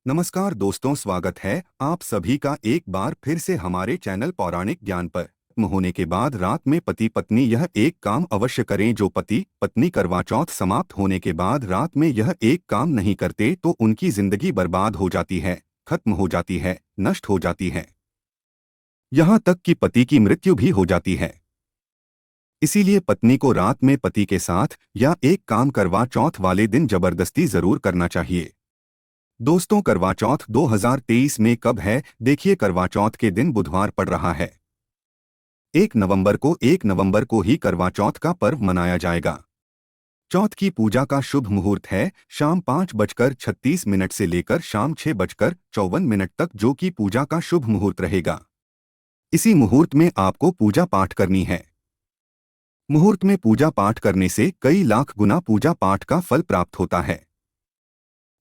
नमस्कार दोस्तों, स्वागत है आप सभी का एक बार फिर से हमारे चैनल पौराणिक ज्ञान पर। होने के बाद रात में पति पत्नी यह एक काम अवश्य करें। जो पति पत्नी करवा चौथ समाप्त होने के बाद रात में यह एक काम नहीं करते तो उनकी जिंदगी बर्बाद हो जाती है, खत्म हो जाती है, नष्ट हो जाती है। यहाँ तक कि पति की मृत्यु भी हो जाती है। इसीलिए पत्नी को रात में पति के साथ या एक काम करवा चौथ वाले दिन जबरदस्ती जरूर करना चाहिए। दोस्तों, करवा चौथ 2023 में कब है? देखिए, करवा चौथ के दिन बुधवार पड़ रहा है। 1 नवंबर को ही करवा चौथ का पर्व मनाया जाएगा। चौथ की पूजा का शुभ मुहूर्त है शाम 5:36 से लेकर शाम 6:54 तक, जो कि पूजा का शुभ मुहूर्त रहेगा। इसी मुहूर्त में आपको पूजा पाठ करनी है। मुहूर्त में पूजा पाठ करने से कई लाख गुना पूजा पाठ का फल प्राप्त होता है।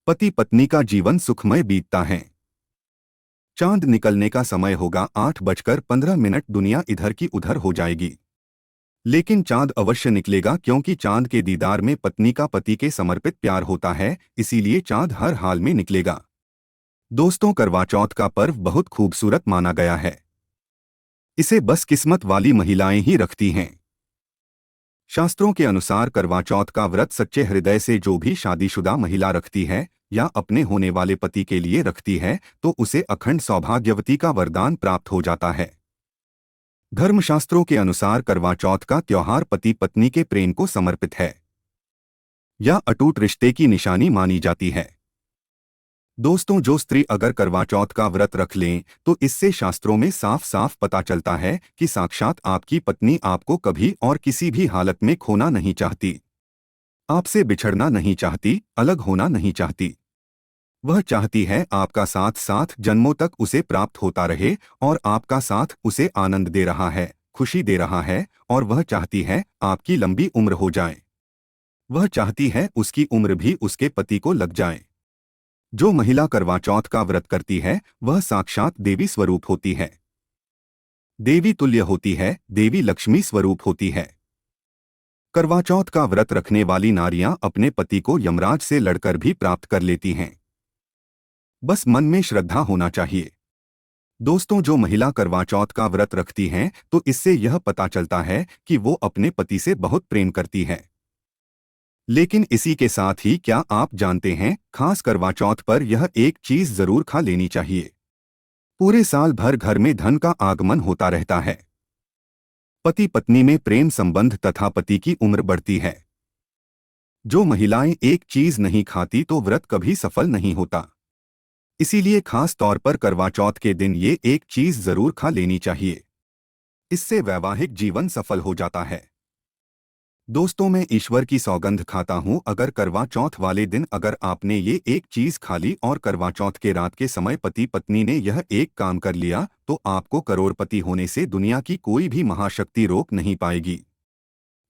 पति पत्नी का जीवन सुखमय बीतता है। चांद निकलने का समय होगा 8:15। दुनिया इधर की उधर हो जाएगी, लेकिन चांद अवश्य निकलेगा, क्योंकि चांद के दीदार में पत्नी का पति के समर्पित प्यार होता है। इसीलिए चांद हर हाल में निकलेगा। दोस्तों, करवा चौथ का पर्व बहुत खूबसूरत माना गया है। इसे बस किस्मत वाली महिलाएं ही रखती हैं। शास्त्रों के अनुसार करवा चौथ का व्रत सच्चे हृदय से जो भी शादीशुदा महिला रखती है या अपने होने वाले पति के लिए रखती है तो उसे अखंड सौभाग्यवती का वरदान प्राप्त हो जाता है। धर्मशास्त्रों के अनुसार करवा चौथ का त्योहार पति पत्नी के प्रेम को समर्पित है या अटूट रिश्ते की निशानी मानी जाती है। दोस्तों, जो स्त्री अगर करवा चौथ का व्रत रख लें तो इससे शास्त्रों में साफ साफ पता चलता है कि साक्षात आपकी पत्नी आपको कभी और किसी भी हालत में खोना नहीं चाहती, आपसे बिछड़ना नहीं चाहती, अलग होना नहीं चाहती। वह चाहती है आपका साथ साथ जन्मों तक उसे प्राप्त होता रहे और आपका साथ उसे आनंद दे रहा है, खुशी दे रहा है, और वह चाहती है आपकी लंबी उम्र हो जाए। वह चाहती है उसकी उम्र भी उसके पति को लग जाए। जो महिला करवा चौथ का व्रत करती है वह साक्षात देवी स्वरूप होती है, देवी तुल्य होती है, देवी लक्ष्मी स्वरूप होती है। करवा चौथ का व्रत रखने वाली नारियां अपने पति को यमराज से लड़कर भी प्राप्त कर लेती हैं। बस मन में श्रद्धा होना चाहिए। दोस्तों, जो महिला करवा चौथ का व्रत रखती हैं तो इससे यह पता चलता है कि वो अपने पति से बहुत प्रेम करती है। लेकिन इसी के साथ ही क्या आप जानते हैं, खास करवा चौथ पर यह एक चीज जरूर खा लेनी चाहिए। पूरे साल भर घर में धन का आगमन होता रहता है। पति पत्नी में प्रेम संबंध तथा पति की उम्र बढ़ती है। जो महिलाएं एक चीज नहीं खाती तो व्रत कभी सफल नहीं होता। इसीलिए खास तौर पर करवा चौथ के दिन ये एक चीज जरूर खा लेनी चाहिए। इससे वैवाहिक जीवन सफल हो जाता है। दोस्तों, मैं ईश्वर की सौगंध खाता हूं, अगर करवा चौथ वाले दिन अगर आपने ये एक चीज खा ली और करवा चौथ के रात के समय पति पत्नी ने यह एक काम कर लिया तो आपको करोड़पति होने से दुनिया की कोई भी महाशक्ति रोक नहीं पाएगी।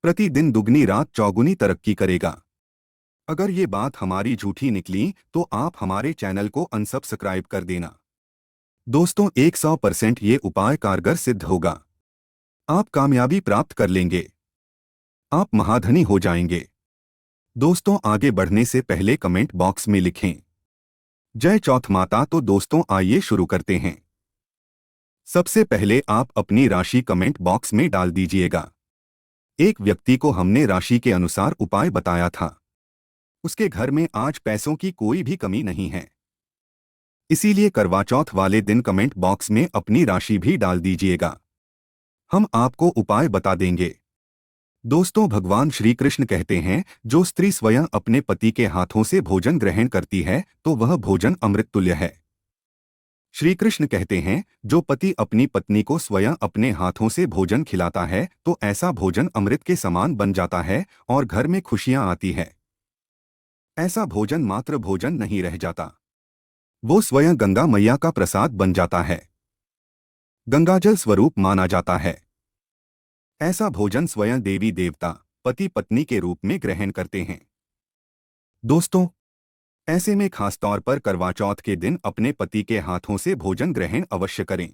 प्रतिदिन दुगनी रात चौगुनी तरक्की करेगा। अगर ये बात हमारी झूठी निकली तो आप हमारे चैनल को अनसब्सक्राइब कर देना। दोस्तों, 100% ये उपाय कारगर सिद्ध होगा। आप कामयाबी प्राप्त कर लेंगे, आप महाधनी हो जाएंगे। दोस्तों, आगे बढ़ने से पहले कमेंट बॉक्स में लिखें जय चौथ माता। तो दोस्तों, आइए शुरू करते हैं। सबसे पहले आप अपनी राशि कमेंट बॉक्स में डाल दीजिएगा। एक व्यक्ति को हमने राशि के अनुसार उपाय बताया था। उसके घर में आज पैसों की कोई भी कमी नहीं है। इसीलिए करवा चौथ वाले दिन कमेंट बॉक्स में अपनी राशि भी डाल दीजिएगा। हम आपको उपाय बता देंगे। दोस्तों, भगवान श्री कृष्ण कहते हैं, जो स्त्री स्वयं अपने पति के हाथों से भोजन ग्रहण करती है तो वह भोजन अमृत तुल्य है। श्री कृष्ण कहते हैं, जो पति अपनी पत्नी को स्वयं अपने हाथों से भोजन खिलाता है तो ऐसा भोजन अमृत के समान बन जाता है और घर में खुशियां आती है। ऐसा भोजन मात्र भोजन नहीं रह जाता, वो स्वयं गंगा मैया का प्रसाद बन जाता है, गंगाजल स्वरूप माना जाता है। ऐसा भोजन स्वयं देवी देवता पति पत्नी के रूप में ग्रहण करते हैं। दोस्तों, ऐसे में खासतौर पर करवा चौथ के दिन अपने पति के हाथों से भोजन ग्रहण अवश्य करें।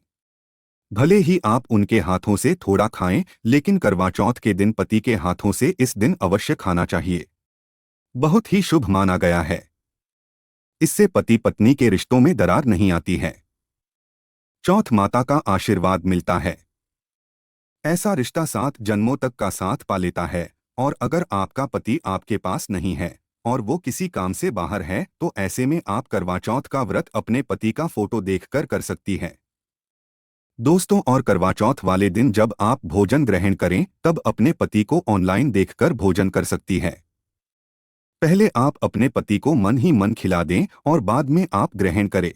भले ही आप उनके हाथों से थोड़ा खाएं, लेकिन करवा चौथ के दिन पति के हाथों से इस दिन अवश्य खाना चाहिए। बहुत ही शुभ माना गया है। इससे पति पत्नी के रिश्तों में दरार नहीं आती है। चौथ, माता का आशीर्वाद मिलता है। ऐसा रिश्ता 7 जन्मों तक का साथ पा लेता है। और अगर आपका पति आपके पास नहीं है और वो किसी काम से बाहर है तो ऐसे में आप करवा चौथ का व्रत अपने पति का फोटो देखकर कर सकती है। दोस्तों, और करवा चौथ वाले दिन जब आप भोजन ग्रहण करें तब अपने पति को ऑनलाइन देखकर भोजन कर सकती है। पहले आप अपने पति को मन ही मन खिला दें और बाद में आप ग्रहण करें।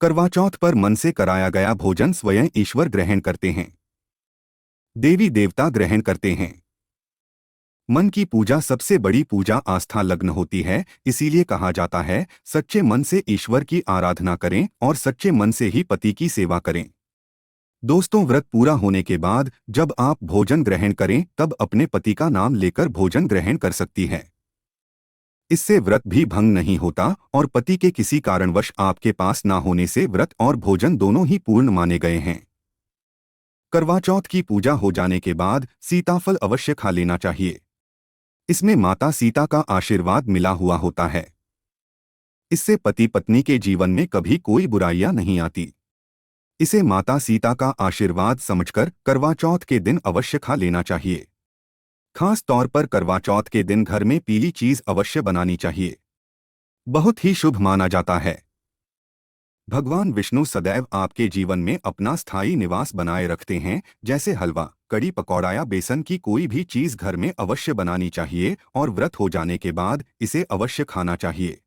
करवा चौथ पर मन से कराया गया भोजन स्वयं ईश्वर ग्रहण करते हैं, देवी देवता ग्रहण करते हैं। मन की पूजा सबसे बड़ी पूजा आस्था लग्न होती है। इसीलिए कहा जाता है, सच्चे मन से ईश्वर की आराधना करें और सच्चे मन से ही पति की सेवा करें। दोस्तों, व्रत पूरा होने के बाद जब आप भोजन ग्रहण करें तब अपने पति का नाम लेकर भोजन ग्रहण कर सकती है। इससे व्रत भी भंग नहीं होता और पति के किसी कारणवश आपके पास ना होने से व्रत और भोजन दोनों ही पूर्ण माने गए हैं। करवा चौथ की पूजा हो जाने के बाद सीताफल अवश्य खा लेना चाहिए। इसमें माता सीता का आशीर्वाद मिला हुआ होता है। इससे पति पत्नी के जीवन में कभी कोई बुराइयां नहीं आती। इसे माता सीता का आशीर्वाद समझकर करवा चौथ के दिन अवश्य खा लेना चाहिए। खास तौर पर करवा चौथ के दिन घर में पीली चीज अवश्य बनानी चाहिए। बहुत ही शुभ माना जाता है। भगवान विष्णु सदैव आपके जीवन में अपना स्थायी निवास बनाए रखते हैं। जैसे हलवा, कड़ी पकौड़ा या बेसन की कोई भी चीज घर में अवश्य बनानी चाहिए और व्रत हो जाने के बाद इसे अवश्य खाना चाहिए।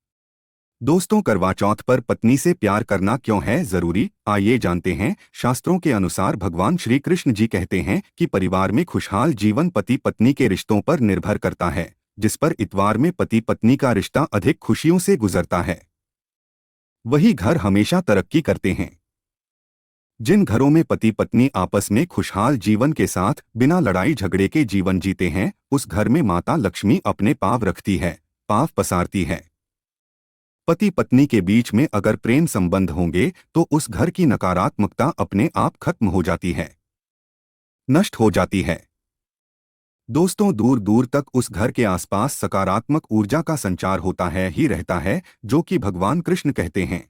दोस्तों, करवा चौथ पर पत्नी से प्यार करना क्यों है जरूरी, आइए जानते हैं। शास्त्रों के अनुसार भगवान श्री कृष्ण जी कहते हैं कि परिवार में खुशहाल जीवन पति पत्नी के रिश्तों पर निर्भर करता है, जिस पर इतवार में पति पत्नी का रिश्ता अधिक खुशियों से गुजरता है वही घर हमेशा तरक्की करते हैं। जिन घरों में पति पत्नी आपस में खुशहाल जीवन के साथ बिना लड़ाई झगड़े के जीवन जीते हैं, उस घर में माता लक्ष्मी अपने पाँव रखती है, पाँव पसारती है। पति पत्नी के बीच में अगर प्रेम संबंध होंगे तो उस घर की नकारात्मकता अपने आप खत्म हो जाती है, नष्ट हो जाती है। दोस्तों, दूर दूर तक उस घर के आसपास सकारात्मक ऊर्जा का संचार होता है ही रहता है, जो कि भगवान कृष्ण कहते हैं।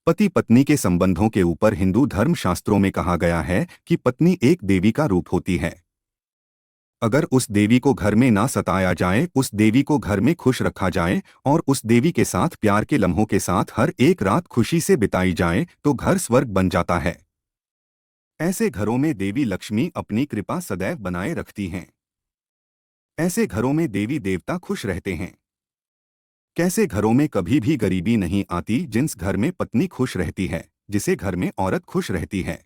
पति पत्नी के संबंधों के ऊपर हिंदू धर्म शास्त्रों में कहा गया है कि पत्नी एक देवी का रूप होती है। अगर उस देवी को घर में ना सताया जाए, उस देवी को घर में खुश रखा जाए और उस देवी के साथ प्यार के लम्हों के साथ हर एक रात खुशी से बिताई जाए तो घर स्वर्ग बन जाता है। ऐसे घरों में देवी लक्ष्मी अपनी कृपा सदैव बनाए रखती हैं। ऐसे घरों में देवी देवता खुश रहते हैं। कैसे घरों में कभी भी गरीबी नहीं आती, जिस घर में पत्नी खुश रहती है, जिसे घर में औरत खुश रहती है,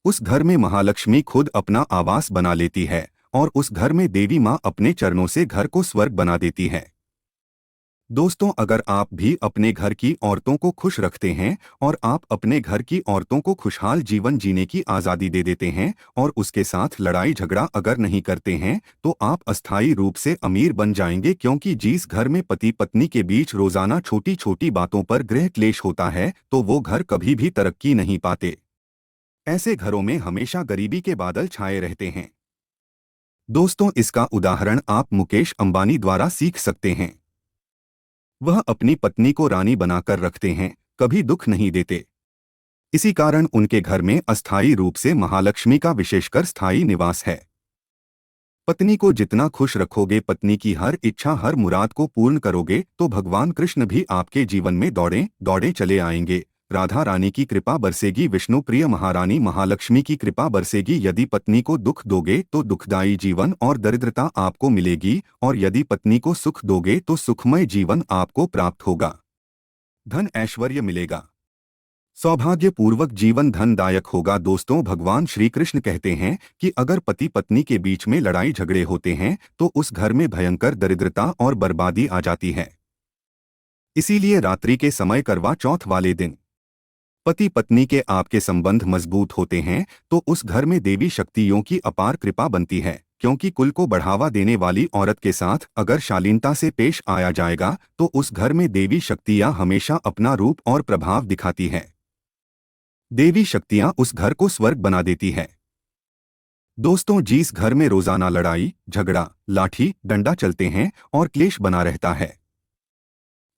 उस घर में महालक्ष्मी खुद अपना आवास बना लेती है और उस घर में देवी माँ अपने चरणों से घर को स्वर्ग बना देती है। दोस्तों, अगर आप भी अपने घर की औरतों को खुश रखते हैं और आप अपने घर की औरतों को खुशहाल जीवन जीने की आज़ादी दे देते हैं और उसके साथ लड़ाई झगड़ा अगर नहीं करते हैं तो आप अस्थायी रूप से अमीर बन जाएंगे, क्योंकि जिस घर में पति पत्नी के बीच रोजाना छोटी छोटी बातों पर गृह क्लेश होता है तो वो घर कभी भी तरक्की नहीं पाते। ऐसे घरों में हमेशा गरीबी के बादल छाए रहते हैं। दोस्तों, इसका उदाहरण आप मुकेश अंबानी द्वारा सीख सकते हैं। वह अपनी पत्नी को रानी बनाकर रखते हैं, कभी दुख नहीं देते। इसी कारण उनके घर में अस्थायी रूप से महालक्ष्मी का विशेषकर स्थायी निवास है। पत्नी को जितना खुश रखोगे, पत्नी की हर इच्छा हर मुराद को पूर्ण करोगे तो भगवान कृष्ण भी आपके जीवन में दौड़े दौड़े चले आएंगे। राधा रानी की कृपा बरसेगी, विष्णु प्रिय महारानी महालक्ष्मी की कृपा बरसेगी। यदि पत्नी को दुख दोगे तो दुखदायी जीवन और दरिद्रता आपको मिलेगी और यदि पत्नी को सुख दोगे तो सुखमय जीवन आपको प्राप्त होगा। धन ऐश्वर्य मिलेगा, सौभाग्यपूर्वक जीवन धनदायक होगा। दोस्तों, भगवान श्री कृष्ण कहते हैं कि अगर पति पत्नी के बीच में लड़ाई झगड़े होते हैं तो उस घर में भयंकर दरिद्रता और बर्बादी आ जाती है। इसीलिए रात्रि के समय करवा चौथ वाले दिन पति पत्नी के आपके संबंध मजबूत होते हैं तो उस घर में देवी शक्तियों की अपार कृपा बनती है, क्योंकि कुल को बढ़ावा देने वाली औरत के साथ अगर शालीनता से पेश आया जाएगा तो उस घर में देवी शक्तियां हमेशा अपना रूप और प्रभाव दिखाती है। देवी शक्तियां उस घर को स्वर्ग बना देती है। दोस्तों, जिस घर में रोजाना लड़ाई झगड़ा लाठी डंडा चलते हैं और क्लेश बना रहता है,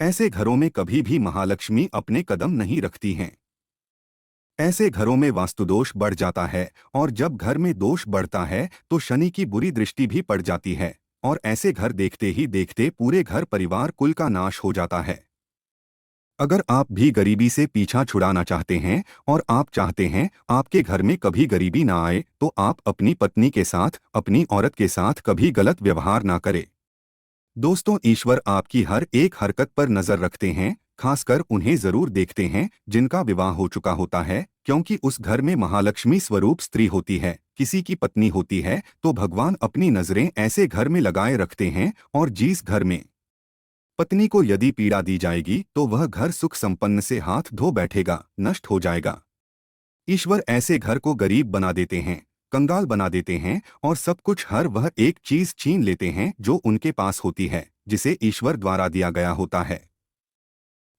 ऐसे घरों में कभी भी महालक्ष्मी अपने कदम नहीं रखती हैं। ऐसे घरों में वास्तुदोष बढ़ जाता है, और जब घर में दोष बढ़ता है तो शनि की बुरी दृष्टि भी पड़ जाती है, और ऐसे घर देखते ही देखते पूरे घर परिवार कुल का नाश हो जाता है। अगर आप भी गरीबी से पीछा छुड़ाना चाहते हैं और आप चाहते हैं आपके घर में कभी गरीबी ना आए, तो आप अपनी पत्नी के साथ, अपनी औरत के साथ कभी गलत व्यवहार ना करें। दोस्तों, ईश्वर आपकी हर एक हरकत पर नजर रखते हैं, खासकर उन्हें जरूर देखते हैं जिनका विवाह हो चुका होता है, क्योंकि उस घर में महालक्ष्मी स्वरूप स्त्री होती है, किसी की पत्नी होती है, तो भगवान अपनी नजरें ऐसे घर में लगाए रखते हैं, और जिस घर में पत्नी को यदि पीड़ा दी जाएगी तो वह घर सुख संपन्न से हाथ धो बैठेगा, नष्ट हो जाएगा। ईश्वर ऐसे घर को गरीब बना देते हैं, कंगाल बना देते हैं, और सब कुछ हर वह एक चीज छीन लेते हैं जो उनके पास होती है, जिसे ईश्वर द्वारा दिया गया होता है।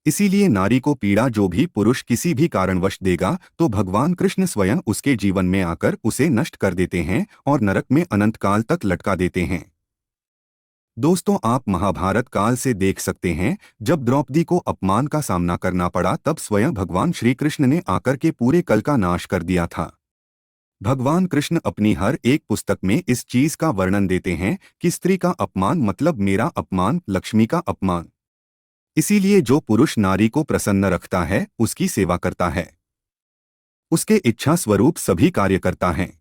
इसीलिए नारी को पीड़ा जो भी पुरुष किसी भी कारणवश देगा, तो भगवान कृष्ण स्वयं उसके जीवन में आकर उसे नष्ट कर देते हैं और नरक में अनंत काल तक लटका देते हैं। दोस्तों, आप महाभारत काल से देख सकते हैं, जब द्रौपदी को अपमान का सामना करना पड़ा तब स्वयं भगवान श्री कृष्ण ने आकर के पूरे कल का नाश कर दिया था। भगवान कृष्ण अपनी हर एक पुस्तक में इस चीज का वर्णन देते हैं कि स्त्री का अपमान मतलब मेरा अपमान, लक्ष्मी का अपमान। इसीलिए जो पुरुष नारी को प्रसन्न रखता है, उसकी सेवा करता है, उसके इच्छा स्वरूप सभी कार्य करता है,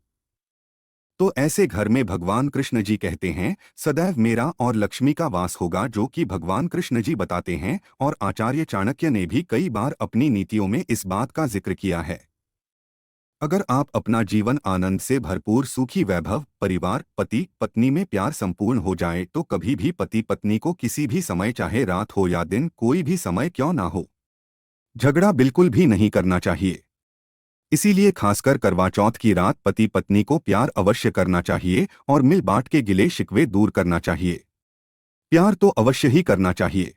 तो ऐसे घर में भगवान कृष्ण जी कहते हैं सदैव मेरा और लक्ष्मी का वास होगा, जो कि भगवान कृष्ण जी बताते हैं, और आचार्य चाणक्य ने भी कई बार अपनी नीतियों में इस बात का जिक्र किया है। अगर आप अपना जीवन आनंद से भरपूर, सुखी, वैभव, परिवार, पति पत्नी में प्यार संपूर्ण हो जाए, तो कभी भी पति पत्नी को किसी भी समय, चाहे रात हो या दिन, कोई भी समय क्यों ना हो, झगड़ा बिल्कुल भी नहीं करना चाहिए। इसीलिए खासकर करवा चौथ की रात पति पत्नी को प्यार अवश्य करना चाहिए और मिल बांट के गिले शिकवे दूर करना चाहिए। प्यार तो अवश्य ही करना चाहिए।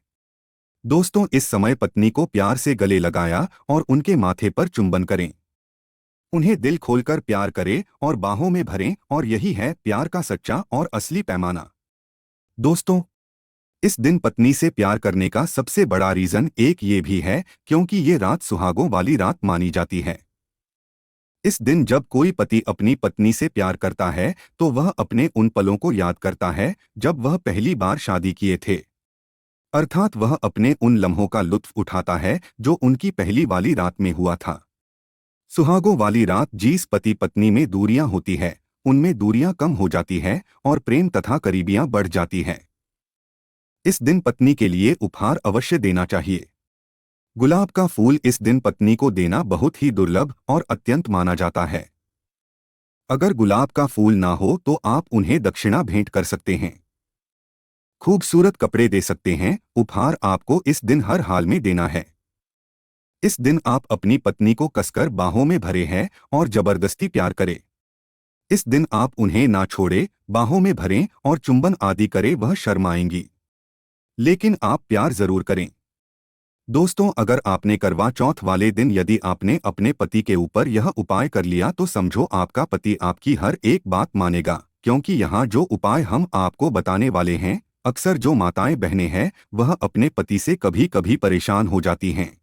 दोस्तों, इस समय पत्नी को प्यार से गले लगाया और उनके माथे पर चुंबन करें। उन्हें दिल खोलकर प्यार करें और बाहों में भरें, और यही है प्यार का सच्चा और असली पैमाना। दोस्तों, इस दिन पत्नी से प्यार करने का सबसे बड़ा रीजन एक ये भी है क्योंकि ये रात सुहागों वाली रात मानी जाती है। इस दिन जब कोई पति अपनी पत्नी से प्यार करता है तो वह अपने उन पलों को याद करता है जब वह पहली बार शादी किए थे, अर्थात वह अपने उन लम्हों का लुत्फ उठाता है जो उनकी पहली वाली रात में हुआ था। सुहागों वाली रात जिस पति पत्नी में दूरियां होती है, उनमें दूरियां कम हो जाती है और प्रेम तथा करीबियां बढ़ जाती है। इस दिन पत्नी के लिए उपहार अवश्य देना चाहिए। गुलाब का फूल इस दिन पत्नी को देना बहुत ही दुर्लभ और अत्यंत माना जाता है। अगर गुलाब का फूल ना हो तो आप उन्हें दक्षिणा भेंट कर सकते हैं, खूबसूरत कपड़े दे सकते हैं। उपहार आपको इस दिन हर हाल में देना है। इस दिन आप अपनी पत्नी को कसकर बाहों में भरे हैं और जबरदस्ती प्यार करें। इस दिन आप उन्हें ना छोड़े, बाहों में भरें और चुंबन आदि करें, वह शर्माएंगी, लेकिन आप प्यार जरूर करें। दोस्तों, अगर आपने करवा चौथ वाले दिन यदि आपने अपने पति के ऊपर यह उपाय कर लिया तो समझो आपका पति आपकी हर एक बात मानेगा, क्योंकि यहाँ जो उपाय हम आपको बताने वाले हैं, अक्सर जो माताएं बहनें हैं वह अपने पति से कभी कभी परेशान हो जाती हैं।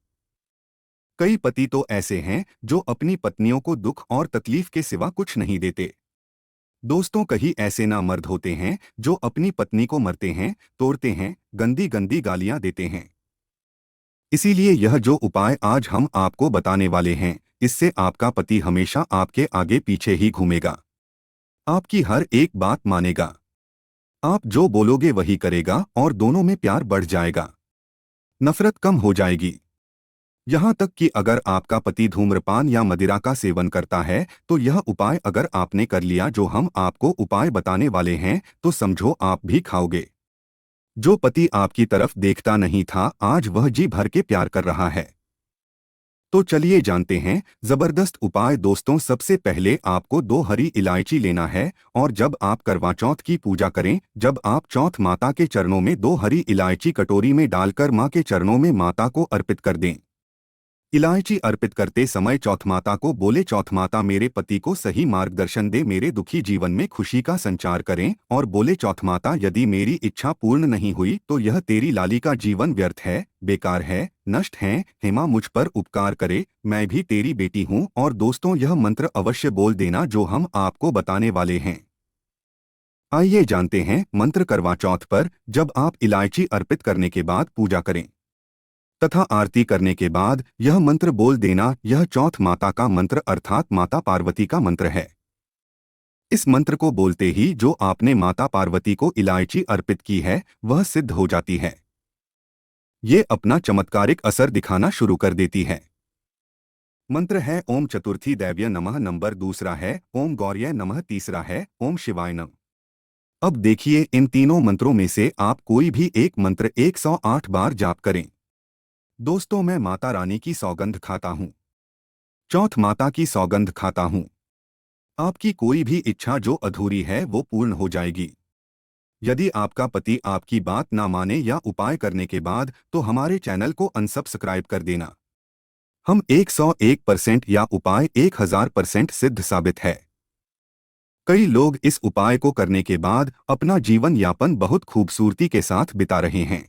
कई पति तो ऐसे हैं जो अपनी पत्नियों को दुख और तकलीफ के सिवा कुछ नहीं देते। दोस्तों, कहीं ऐसे ना मर्द होते हैं जो अपनी पत्नी को मरते हैं, तोड़ते हैं, गंदी गंदी गालियां देते हैं। इसीलिए यह जो उपाय आज हम आपको बताने वाले हैं, इससे आपका पति हमेशा आपके आगे पीछे ही घूमेगा, आपकी हर एक बात मानेगा, आप जो बोलोगे वही करेगा, और दोनों में प्यार बढ़ जाएगा, नफरत कम हो जाएगी। यहाँ तक कि अगर आपका पति धूम्रपान या मदिरा का सेवन करता है तो यह उपाय अगर आपने कर लिया जो हम आपको उपाय बताने वाले हैं, तो समझो आप भी खाओगे। जो पति आपकी तरफ देखता नहीं था, आज वह जी भर के प्यार कर रहा है। तो चलिए जानते हैं जबरदस्त उपाय। दोस्तों, सबसे पहले आपको 2 हरी इलायची लेना है, और जब आप करवा चौथ की पूजा करें, जब आप चौथ माता के चरणों में 2 हरी इलायची कटोरी में डालकर मां के चरणों में माता को अर्पित कर दें। इलायची अर्पित करते समय चौथ माता को बोले, चौथ माता मेरे पति को सही मार्गदर्शन दे, मेरे दुखी जीवन में खुशी का संचार करें। और बोले, चौथ माता यदि मेरी इच्छा पूर्ण नहीं हुई तो यह तेरी लाली का जीवन व्यर्थ है, बेकार है, नष्ट है। हेमा मुझ पर उपकार करे, मैं भी तेरी बेटी हूँ। और दोस्तों, यह मंत्र अवश्य बोल देना जो हम आपको बताने वाले हैं। आइए जानते हैं मंत्र। करवा चौथ पर जब आप इलायची अर्पित करने के बाद पूजा करें तथा आरती करने के बाद यह मंत्र बोल देना। यह चौथ माता का मंत्र अर्थात माता पार्वती का मंत्र है। इस मंत्र को बोलते ही जो आपने माता पार्वती को इलायची अर्पित की है वह सिद्ध हो जाती है। ये अपना चमत्कारिक असर दिखाना शुरू कर देती है। मंत्र है ओम चतुर्थी दैव्य नमः, नंबर दूसरा है ओम गौर्य नमः, तीसरा है ओम शिवाय नमः। अब देखिए, इन तीनों मंत्रों में से आप कोई भी एक मंत्र 108 बार जाप करें। दोस्तों, मैं माता रानी की सौगंध खाता हूँ, चौथ माता की सौगंध खाता हूँ। आपकी कोई भी इच्छा जो अधूरी है वो पूर्ण हो जाएगी। यदि आपका पति आपकी बात ना माने या उपाय करने के बाद, तो हमारे चैनल को अनसब्सक्राइब कर देना। हम 101% या उपाय 1000% सिद्ध साबित है। कई लोग इस उपाय को करने के बाद अपना जीवन यापन बहुत खूबसूरती के साथ बिता रहे हैं।